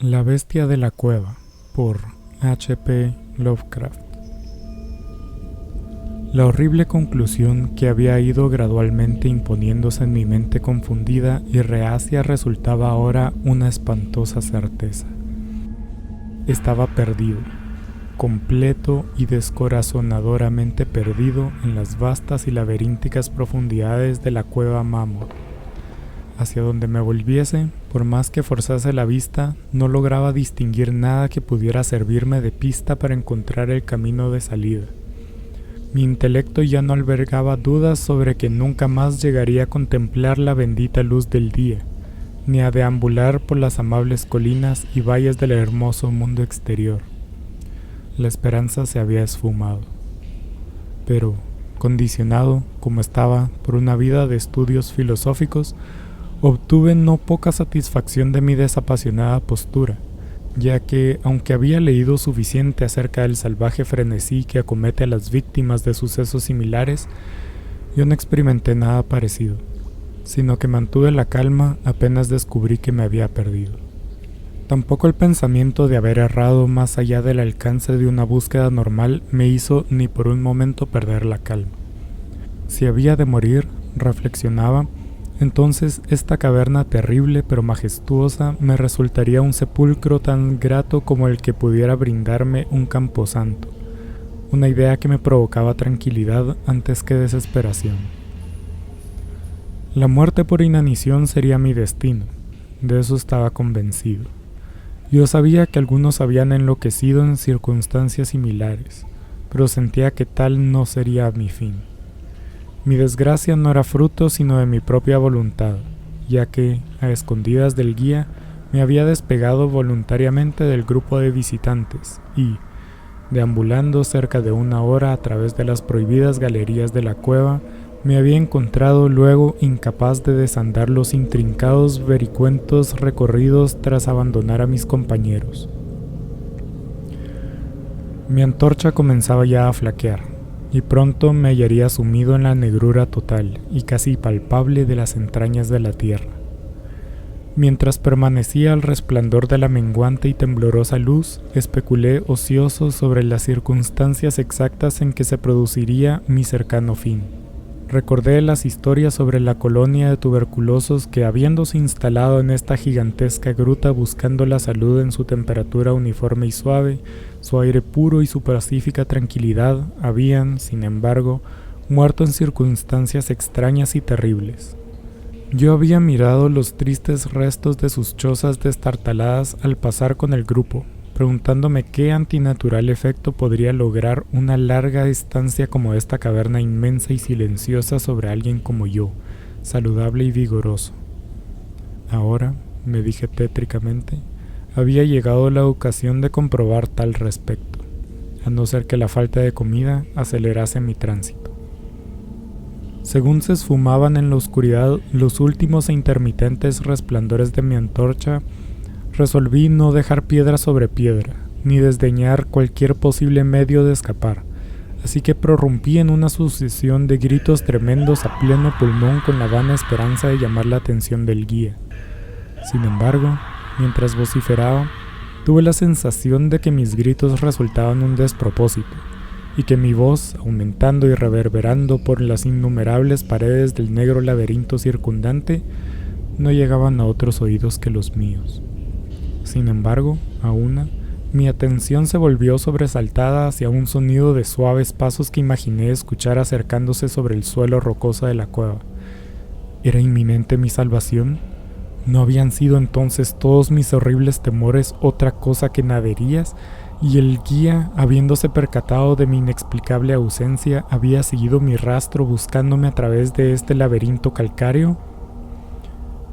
La bestia de la cueva, por H.P. Lovecraft. La horrible conclusión que había ido gradualmente imponiéndose en mi mente confundida y reacia resultaba ahora una espantosa certeza. Estaba perdido, completo y descorazonadoramente perdido en las vastas y laberínticas profundidades de la cueva Mammoth. Hacia donde me volviese, por más que forzase la vista, no lograba distinguir nada que pudiera servirme de pista para encontrar el camino de salida. Mi intelecto ya no albergaba dudas sobre que nunca más llegaría a contemplar la bendita luz del día, ni a deambular por las amables colinas y valles del hermoso mundo exterior. La esperanza se había esfumado. Pero, condicionado, como estaba, por una vida de estudios filosóficos, obtuve no poca satisfacción de mi desapasionada postura, ya que, aunque había leído suficiente acerca del salvaje frenesí que acomete a las víctimas de sucesos similares, yo no experimenté nada parecido, sino que mantuve la calma apenas descubrí que me había perdido. Tampoco el pensamiento de haber errado más allá del alcance de una búsqueda normal me hizo ni por un momento perder la calma. Si había de morir, reflexionaba, entonces esta caverna terrible pero majestuosa me resultaría un sepulcro tan grato como el que pudiera brindarme un camposanto, una idea que me provocaba tranquilidad antes que desesperación. La muerte por inanición sería mi destino, de eso estaba convencido. Yo sabía que algunos habían enloquecido en circunstancias similares, pero sentía que tal no sería mi fin. Mi desgracia no era fruto sino de mi propia voluntad, ya que, a escondidas del guía, me había despegado voluntariamente del grupo de visitantes y, deambulando cerca de una hora a través de las prohibidas galerías de la cueva, me había encontrado luego incapaz de desandar los intrincados vericuentos recorridos tras abandonar a mis compañeros. Mi antorcha comenzaba ya a flaquear, y pronto me hallaría sumido en la negrura total y casi palpable de las entrañas de la tierra. Mientras permanecía al resplandor de la menguante y temblorosa luz, especulé ocioso sobre las circunstancias exactas en que se produciría mi cercano fin. Recordé las historias sobre la colonia de tuberculosos que, habiéndose instalado en esta gigantesca gruta buscando la salud en su temperatura uniforme y suave, su aire puro y su pacífica tranquilidad, habían, sin embargo, muerto en circunstancias extrañas y terribles. Yo había mirado los tristes restos de sus chozas destartaladas al pasar con el grupo, preguntándome qué antinatural efecto podría lograr una larga estancia como esta caverna inmensa y silenciosa sobre alguien como yo, saludable y vigoroso. Ahora, me dije tétricamente, había llegado la ocasión de comprobar tal respecto, a no ser que la falta de comida acelerase mi tránsito. Según se esfumaban en la oscuridad los últimos e intermitentes resplandores de mi antorcha, resolví no dejar piedra sobre piedra, ni desdeñar cualquier posible medio de escapar, así que prorrumpí en una sucesión de gritos tremendos a pleno pulmón con la vana esperanza de llamar la atención del guía. Sin embargo, mientras vociferaba, tuve la sensación de que mis gritos resultaban un despropósito, y que mi voz, aumentando y reverberando por las innumerables paredes del negro laberinto circundante, no llegaban a otros oídos que los míos. Sin embargo, a una, mi atención se volvió sobresaltada hacia un sonido de suaves pasos que imaginé escuchar acercándose sobre el suelo rocoso de la cueva. ¿Era inminente mi salvación? ¿No habían sido entonces todos mis horribles temores otra cosa que naderías? ¿Y el guía, habiéndose percatado de mi inexplicable ausencia, había seguido mi rastro buscándome a través de este laberinto calcáreo?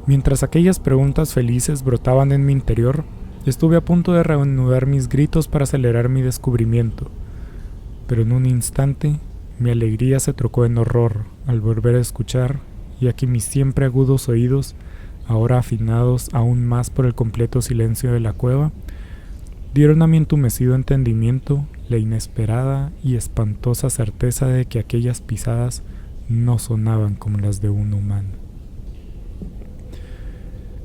Mientras aquellas preguntas felices brotaban en mi interior, estuve a punto de reanudar mis gritos para acelerar mi descubrimiento. Pero en un instante, mi alegría se trocó en horror al volver a escuchar, y aquí mis siempre agudos oídos, ahora afinados aún más por el completo silencio de la cueva, dieron a mi entumecido entendimiento la inesperada y espantosa certeza de que aquellas pisadas no sonaban como las de un humano.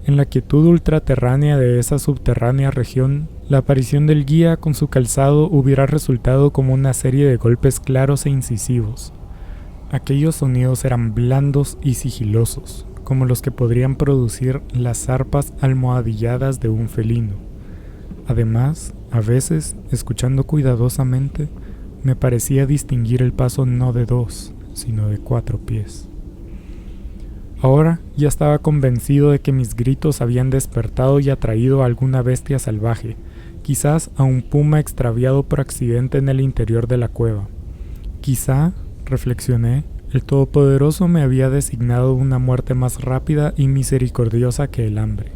En la quietud ultraterránea de esa subterránea región, la aparición del guía con su calzado hubiera resultado como una serie de golpes claros e incisivos. Aquellos sonidos eran blandos y sigilosos, como los que podrían producir las zarpas almohadilladas de un felino. Además, a veces, escuchando cuidadosamente, me parecía distinguir el paso no de 2, sino de 4 pies. Ahora ya estaba convencido de que mis gritos habían despertado y atraído a alguna bestia salvaje, quizás a un puma extraviado por accidente en el interior de la cueva. Quizá, reflexioné, el Todopoderoso me había designado una muerte más rápida y misericordiosa que el hambre.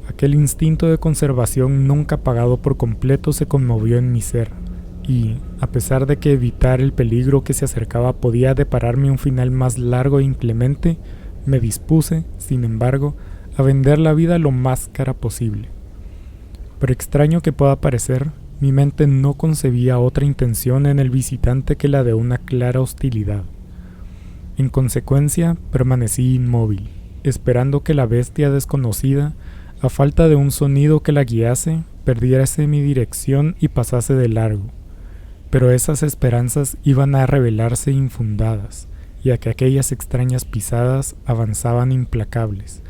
Aquel instinto de conservación nunca apagado por completo se conmovió en mi ser, y, a pesar de que evitar el peligro que se acercaba podía depararme un final más largo e inclemente, me dispuse, sin embargo, a vender la vida lo más cara posible. Por extraño que pueda parecer, mi mente no concebía otra intención en el visitante que la de una clara hostilidad. En consecuencia, permanecí inmóvil, esperando que la bestia desconocida, a falta de un sonido que la guiase, perdiese mi dirección y pasase de largo. Pero esas esperanzas iban a revelarse infundadas, ya que aquellas extrañas pisadas avanzaban implacables.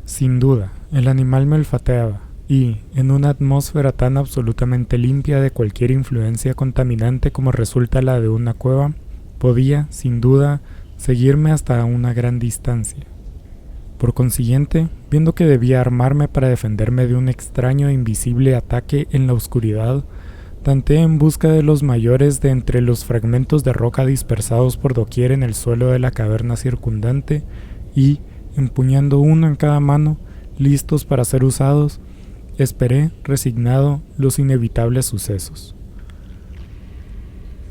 Sin duda, el animal me olfateaba, y, en una atmósfera tan absolutamente limpia de cualquier influencia contaminante como resulta la de una cueva, podía, sin duda, seguirme hasta una gran distancia. Por consiguiente, viendo que debía armarme para defenderme de un extraño e invisible ataque en la oscuridad, tanteé en busca de los mayores de entre los fragmentos de roca dispersados por doquier en el suelo de la caverna circundante y, empuñando uno en cada mano, listos para ser usados, esperé, resignado, los inevitables sucesos.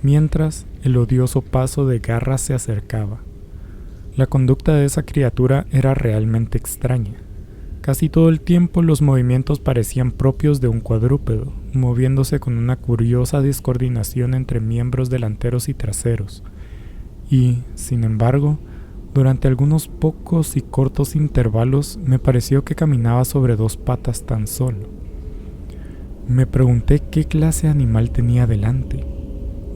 Mientras, el odioso paso de garras se acercaba. La conducta de esa criatura era realmente extraña. Casi todo el tiempo los movimientos parecían propios de un cuadrúpedo, moviéndose con una curiosa descoordinación entre miembros delanteros y traseros. Y, sin embargo, durante algunos pocos y cortos intervalos me pareció que caminaba sobre 2 patas tan solo. Me pregunté qué clase de animal tenía delante.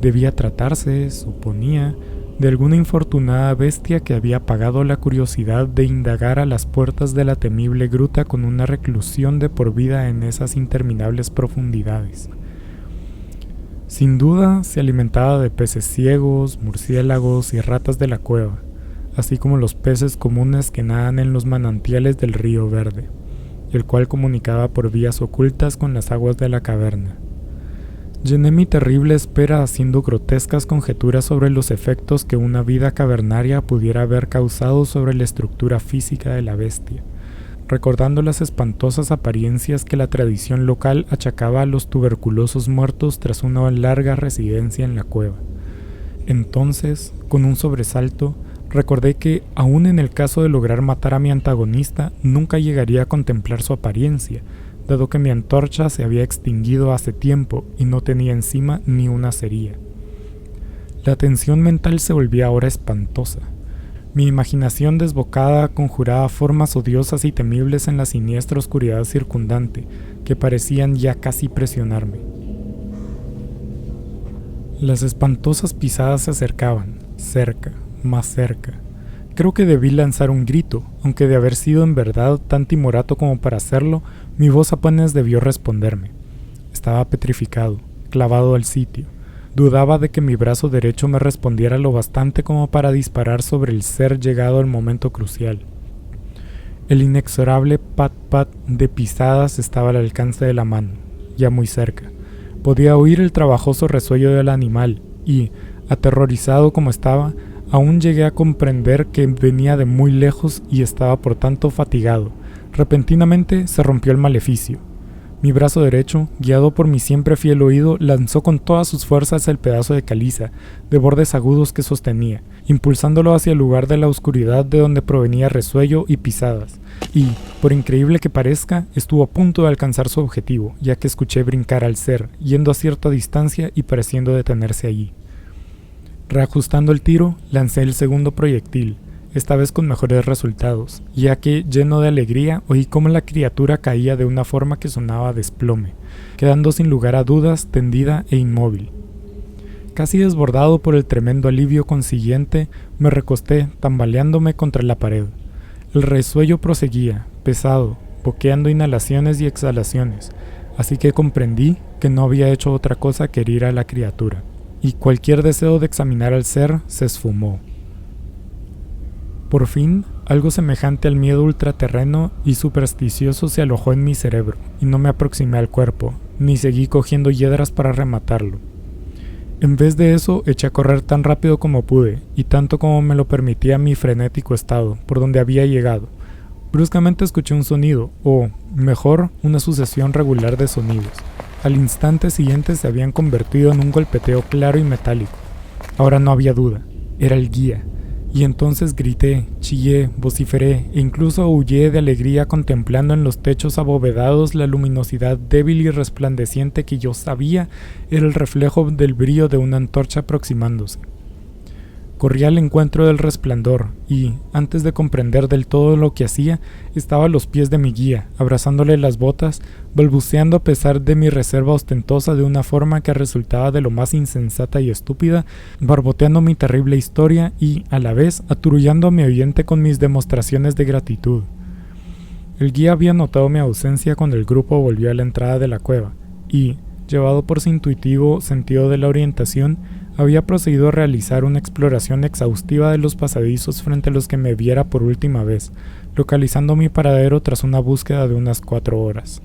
Debía tratarse, suponía, de alguna infortunada bestia que había apagado la curiosidad de indagar a las puertas de la temible gruta con una reclusión de por vida en esas interminables profundidades. Sin duda se alimentaba de peces ciegos, murciélagos y ratas de la cueva, así como los peces comunes que nadan en los manantiales del río Verde, el cual comunicaba por vías ocultas con las aguas de la caverna. Llené mi terrible espera haciendo grotescas conjeturas sobre los efectos que una vida cavernaria pudiera haber causado sobre la estructura física de la bestia, recordando las espantosas apariencias que la tradición local achacaba a los tuberculosos muertos tras una larga residencia en la cueva. Entonces, con un sobresalto, recordé que, aun en el caso de lograr matar a mi antagonista, nunca llegaría a contemplar su apariencia, dado que mi antorcha se había extinguido hace tiempo y no tenía encima ni una cerilla. La tensión mental se volvía ahora espantosa. Mi imaginación desbocada conjuraba formas odiosas y temibles en la siniestra oscuridad circundante, que parecían ya casi presionarme. Las espantosas pisadas se acercaban, cerca, más cerca. Creo que debí lanzar un grito, aunque de haber sido en verdad tan timorato como para hacerlo, mi voz apenas debió responderme. Estaba petrificado, clavado al sitio. Dudaba de que mi brazo derecho me respondiera lo bastante como para disparar sobre el ser llegado al momento crucial. El inexorable pat-pat de pisadas estaba al alcance de la mano, ya muy cerca. Podía oír el trabajoso resuello del animal y, aterrorizado como estaba, aún llegué a comprender que venía de muy lejos y estaba por tanto fatigado. Repentinamente se rompió el maleficio. Mi brazo derecho, guiado por mi siempre fiel oído, lanzó con todas sus fuerzas el pedazo de caliza, de bordes agudos que sostenía, impulsándolo hacia el lugar de la oscuridad de donde provenía resuello y pisadas, y, por increíble que parezca, estuvo a punto de alcanzar su objetivo, ya que escuché brincar al ser, yendo a cierta distancia y pareciendo detenerse allí. Reajustando el tiro, lancé el segundo proyectil, esta vez con mejores resultados, ya que, lleno de alegría, oí cómo la criatura caía de una forma que sonaba a desplome, quedando sin lugar a dudas tendida e inmóvil. Casi desbordado por el tremendo alivio consiguiente, me recosté, tambaleándome contra la pared. El resuello proseguía, pesado, boqueando inhalaciones y exhalaciones, así que comprendí que no había hecho otra cosa que herir a la criatura, y cualquier deseo de examinar al ser se esfumó. Por fin, algo semejante al miedo ultraterreno y supersticioso se alojó en mi cerebro, y no me aproximé al cuerpo, ni seguí cogiendo hiedras para rematarlo. En vez de eso, eché a correr tan rápido como pude, y tanto como me lo permitía mi frenético estado, por donde había llegado. Bruscamente escuché un sonido, o, mejor, una sucesión regular de sonidos. Al instante siguiente se habían convertido en un golpeteo claro y metálico. Ahora no había duda, era el guía. Y entonces grité, chillé, vociferé e incluso aullé de alegría contemplando en los techos abovedados la luminosidad débil y resplandeciente que yo sabía era el reflejo del brillo de una antorcha aproximándose. Corrí al encuentro del resplandor y, antes de comprender del todo lo que hacía, estaba a los pies de mi guía, abrazándole las botas, balbuceando a pesar de mi reserva ostentosa de una forma que resultaba de lo más insensata y estúpida, barboteando mi terrible historia y, a la vez, aturullando a mi oyente con mis demostraciones de gratitud. El guía había notado mi ausencia cuando el grupo volvió a la entrada de la cueva y, llevado por su intuitivo sentido de la orientación, había procedido a realizar una exploración exhaustiva de los pasadizos frente a los que me viera por última vez, localizando mi paradero tras una búsqueda de unas 4 horas.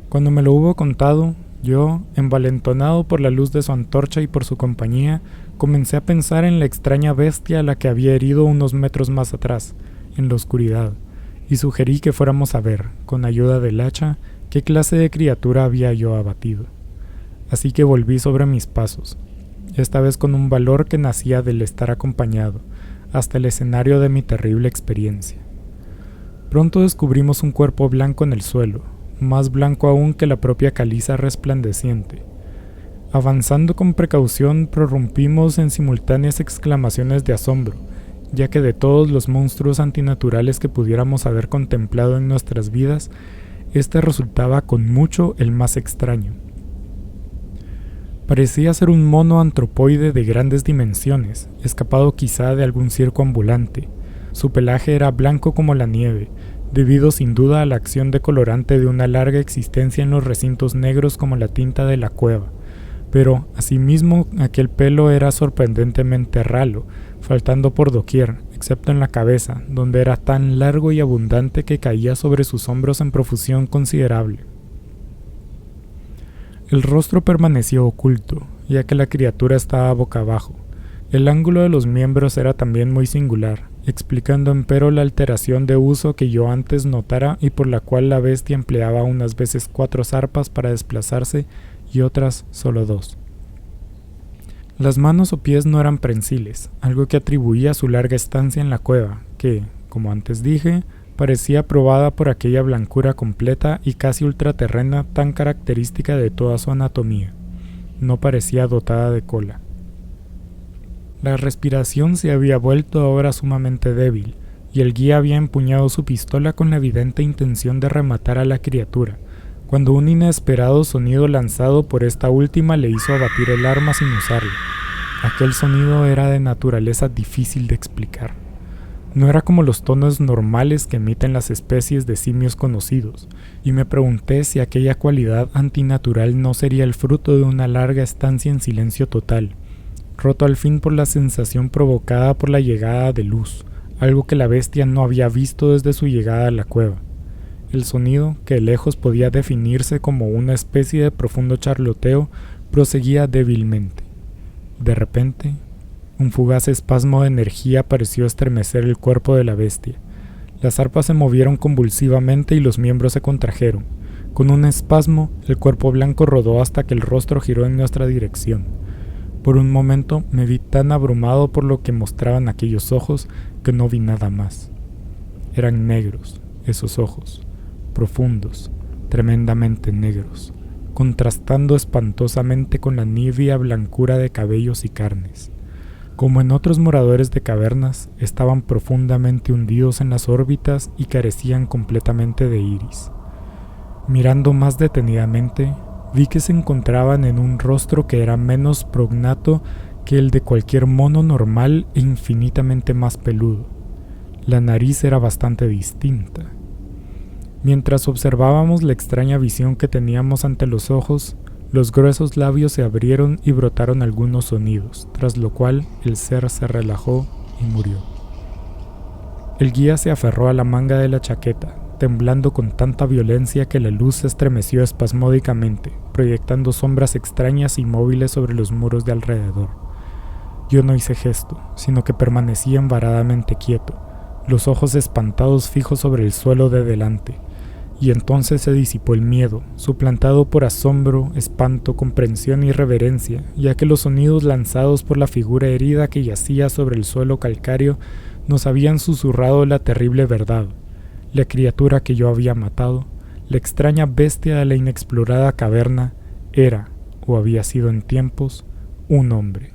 Cuando me lo hubo contado, yo, envalentonado por la luz de su antorcha y por su compañía, comencé a pensar en la extraña bestia a la que había herido unos metros más atrás, en la oscuridad, y sugerí que fuéramos a ver, con ayuda del hacha, qué clase de criatura había yo abatido. Así que volví sobre mis pasos, esta vez con un valor que nacía del estar acompañado, hasta el escenario de mi terrible experiencia. Pronto descubrimos un cuerpo blanco en el suelo, más blanco aún que la propia caliza resplandeciente. Avanzando con precaución, prorrumpimos en simultáneas exclamaciones de asombro, ya que de todos los monstruos antinaturales que pudiéramos haber contemplado en nuestras vidas, este resultaba con mucho el más extraño. Parecía ser un mono antropoide de grandes dimensiones, escapado quizá de algún circo ambulante. Su pelaje era blanco como la nieve, debido sin duda a la acción decolorante de una larga existencia en los recintos negros como la tinta de la cueva. Pero, asimismo, aquel pelo era sorprendentemente ralo, faltando por doquier, excepto en la cabeza, donde era tan largo y abundante que caía sobre sus hombros en profusión considerable. El rostro permaneció oculto, ya que la criatura estaba boca abajo. El ángulo de los miembros era también muy singular, explicando empero la alteración de uso que yo antes notara y por la cual la bestia empleaba unas veces 4 zarpas para desplazarse y otras solo 2. Las manos o pies no eran prensiles, algo que atribuía a su larga estancia en la cueva, que, como antes dije, parecía probada por aquella blancura completa y casi ultraterrena tan característica de toda su anatomía. No parecía dotada de cola. La respiración se había vuelto ahora sumamente débil, y el guía había empuñado su pistola con la evidente intención de rematar a la criatura, cuando un inesperado sonido lanzado por esta última le hizo abatir el arma sin usarla. Aquel sonido era de naturaleza difícil de explicar. No era como los tonos normales que emiten las especies de simios conocidos, y me pregunté si aquella cualidad antinatural no sería el fruto de una larga estancia en silencio total, roto al fin por la sensación provocada por la llegada de luz, algo que la bestia no había visto desde su llegada a la cueva. El sonido, que de lejos podía definirse como una especie de profundo charloteo, proseguía débilmente. De repente, un fugaz espasmo de energía pareció estremecer el cuerpo de la bestia. Las arpas se movieron convulsivamente y los miembros se contrajeron. Con un espasmo, el cuerpo blanco rodó hasta que el rostro giró en nuestra dirección. Por un momento me vi tan abrumado por lo que mostraban aquellos ojos que no vi nada más. Eran negros, esos ojos, profundos, tremendamente negros, contrastando espantosamente con la nívea blancura de cabellos y carnes. Como en otros moradores de cavernas, estaban profundamente hundidos en las órbitas y carecían completamente de iris. Mirando más detenidamente, vi que se encontraban en un rostro que era menos prognato que el de cualquier mono normal e infinitamente más peludo. La nariz era bastante distinta. Mientras observábamos la extraña visión que teníamos ante los ojos, los gruesos labios se abrieron y brotaron algunos sonidos, tras lo cual el ser se relajó y murió. El guía se aferró a la manga de la chaqueta, temblando con tanta violencia que la luz se estremeció espasmódicamente, proyectando sombras extrañas y móviles sobre los muros de alrededor. Yo no hice gesto, sino que permanecí embaradamente quieto, los ojos espantados fijos sobre el suelo de delante, y entonces se disipó el miedo, suplantado por asombro, espanto, comprensión y reverencia, ya que los sonidos lanzados por la figura herida que yacía sobre el suelo calcáreo nos habían susurrado la terrible verdad. La criatura que yo había matado, la extraña bestia de la inexplorada caverna, era, o había sido en tiempos, un hombre.